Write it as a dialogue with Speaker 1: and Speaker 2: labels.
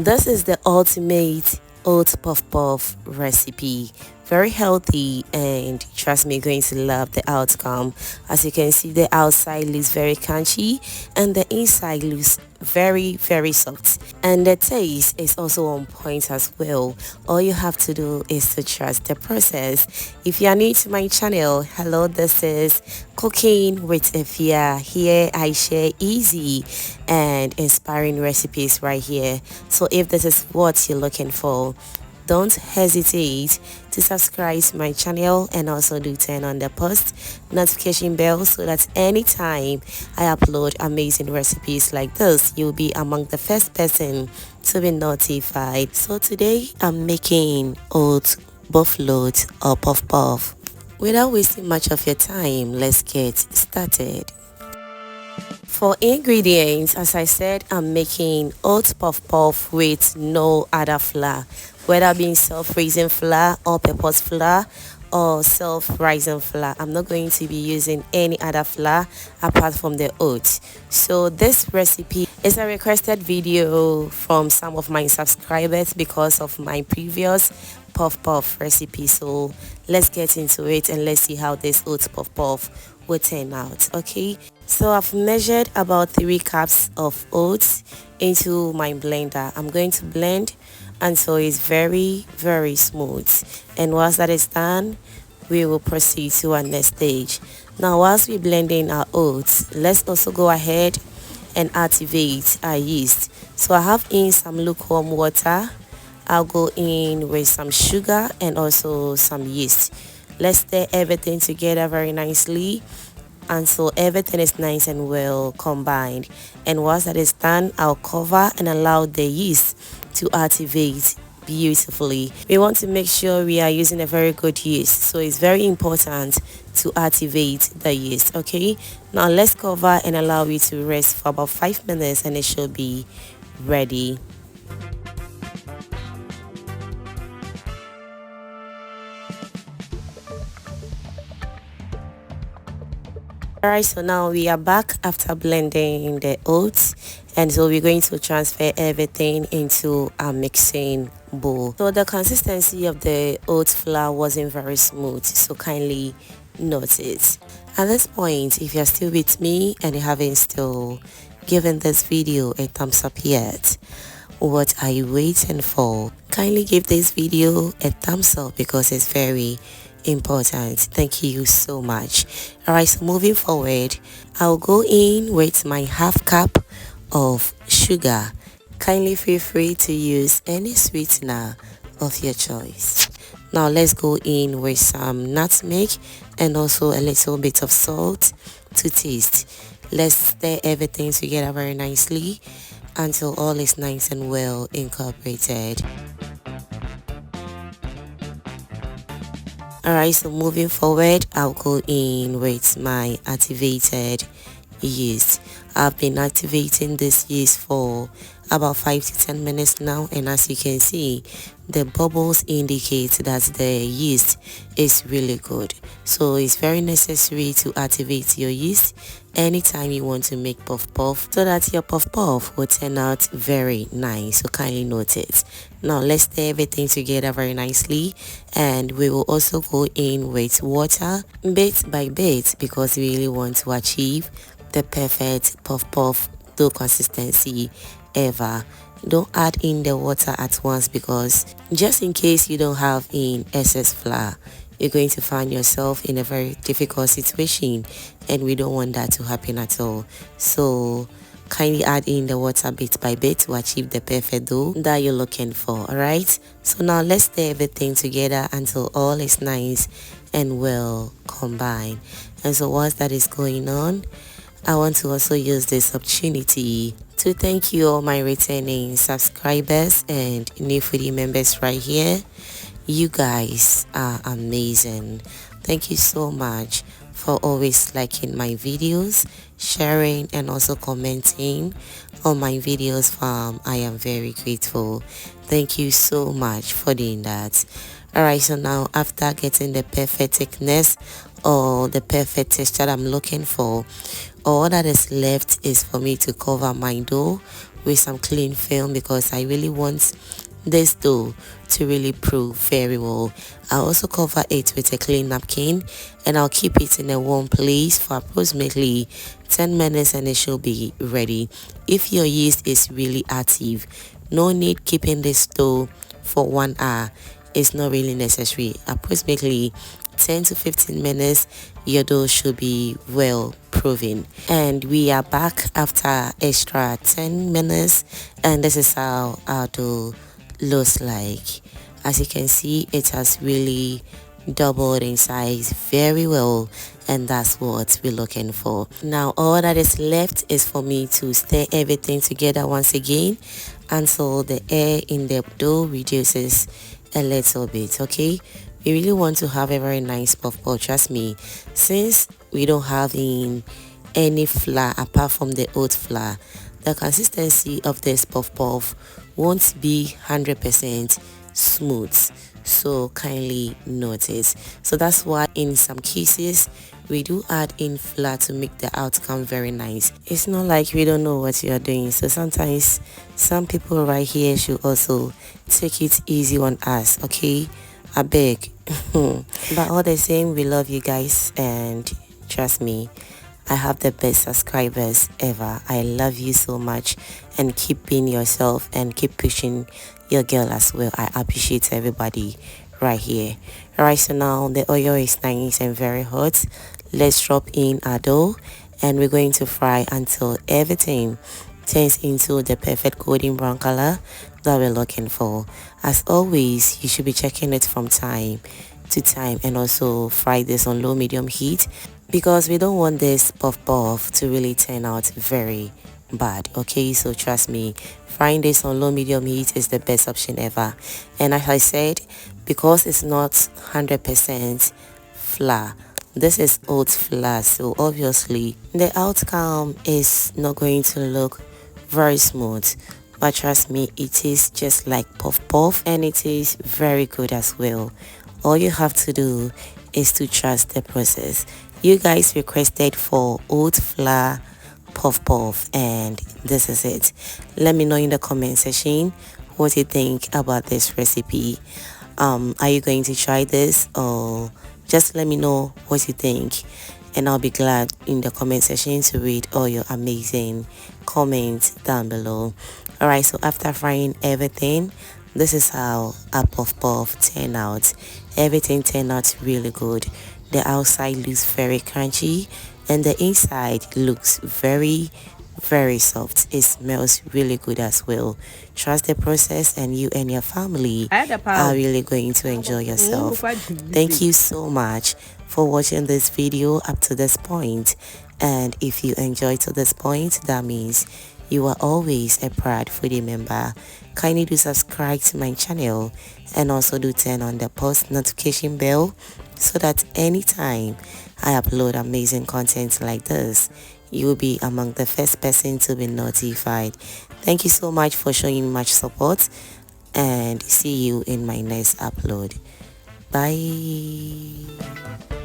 Speaker 1: This is the ultimate oat puff puff recipe. Very healthy, and trust me, you're going to love the outcome. As you can see, the outside looks very crunchy and the inside looks very soft, and the taste is also on point as well. All you have to do is to trust the process. If you are new to my channel, hello, this is Cooking with Efia. Here I share easy and inspiring recipes right here. So if this is what you're looking for, don't hesitate to subscribe to my channel, and also do turn on the post notification bell so that anytime I upload amazing recipes like this, you'll be among the first person to be notified. So today I'm making oat boflot or puff puff. Without wasting much of your time, let's get started. For ingredients, as I said, I'm making oat puff puff with no other flour, whether being self-raising flour or purpose flour or self-rising flour. I'm not going to be using any other flour apart from the oats. So this recipe is a requested video from some of my subscribers because of my previous puff puff recipe. So let's get into it and let's see how this oat puff puff will turn out. Okay, so I've measured about 3 cups of oats into my blender. I'm going to blend until it's very smooth, and once that is done, we will proceed to our next stage. Now, whilst we're blending our oats, let's also go ahead and activate our yeast. So I have in some lukewarm water. I'll go in with some sugar and also some yeast. Let's stir everything together very nicely until everything is nice and well combined. And once that is done, I'll cover and allow the yeast to activate beautifully. We want to make sure we are using a very good yeast, so it's very important to activate the yeast. Okay, now let's cover and allow it to rest for about 5 minutes, and it should be ready. Alright, so now we are back after blending the oats, and so we're going to transfer everything into a mixing bowl. So the consistency of the oat flour wasn't very smooth, so kindly note it. At this point, if you're still with me and you haven't still given this video a thumbs up yet, what are you waiting for? Kindly give this video a thumbs up because it's very important. Thank you so much. Alright, so moving forward, I'll go in with my half cup of sugar. Kindly feel free to use any sweetener of your choice. Now let's go in with some nutmeg and also a little bit of salt to taste. Let's stir everything together very nicely until all is nice and well incorporated. Alright, so moving forward, I'll go in with my activated yeast. I've been activating this yeast for about 5 to 10 minutes now, and as you can see, the bubbles indicate that the yeast is really good. So it's very necessary to activate your yeast anytime you want to make puff puff, so that your puff puff will turn out very nice. So kindly note it. Now let's stir everything together very nicely, and we will also go in with water bit by bit because we really want to achieve the perfect puff puff dough consistency ever. Don't add in the water at once, because just in case you don't have in excess flour, you're going to find yourself in a very difficult situation, and we don't want that to happen at all. So kindly add in the water bit by bit to achieve the perfect dough that you're looking for. Alright, so now let's stir everything together until all is nice and well combined. And so once that is going on, I want to also use this opportunity to thank you, all my returning subscribers and new foodie members right here. You guys are amazing. Thank you so much for always liking my videos, sharing and also commenting on my videos, fam. I am very grateful. Thank you so much for doing that. Alright, so now after getting the perfect thickness or the perfect texture I'm looking for, all that is left is for me to cover my dough with some clean film because I really want this dough to really prove very well. I'll also cover it with a clean napkin and I'll keep it in a warm place for approximately 10 minutes and it should be ready. If your yeast is really active, no need keeping this dough for 1 hour. It's not really necessary. Approximately 10 to 15 minutes, your dough should be well proven. And we are back after extra 10 minutes and this is how our dough looks like. As you can see, it has really doubled in size very well, and that's what we're looking for. Now all that is left is for me to stir everything together once again until the air in the dough reduces a little bit. Okay, we really want to have a very nice puff puff. Trust me, since we don't have any flour apart from the oat flour, the consistency of this puff puff won't be 100% smooth, so kindly notice. So that's why in some cases we do add in flour to make the outcome very nice. It's not like we don't know what you are doing, so sometimes some people right here should also take it easy on us, okay? I beg. But all the same, we love you guys, and trust me, I have the best subscribers ever. I love you so much, and keep being yourself and keep pushing your girl as well. I appreciate everybody right here. Alright, so now the oil is nice and very hot. Let's drop in our dough and we're going to fry until everything turns into the perfect golden brown color that we're looking for. As always, you should be checking it from time to time and also fry this on low medium heat because we don't want this puff puff to really turn out very bad. Okay, so trust me, frying this on low medium heat is the best option ever. And as I said, because it's not 100% flour, this is oat flour, so obviously the outcome is not going to look very smooth, but trust me, it is just like puff puff and it is very good as well. All you have to do is to trust the process. You guys requested for oat flour puff puff and this is it. Let me know in the comment section what you think about this recipe. Are you going to try this, or just let me know what you think, and I'll be glad in the comment section to read all your amazing comments down below. Alright, so after frying everything, this is how a puff puff turned out. Everything turned out really good. The outside looks very crunchy and the inside looks very soft. It smells really good as well. Trust the process and you and your family are really going to enjoy yourself. Thank you so much for watching this video up to this point, and if you enjoyed to this point, that means you are always a proud foodie member. Kindly do subscribe to my channel and also do turn on the post notification bell so that anytime I upload amazing content like this, you will be among the first person to be notified. Thank you so much for showing much support, and see you in my next upload. Bye.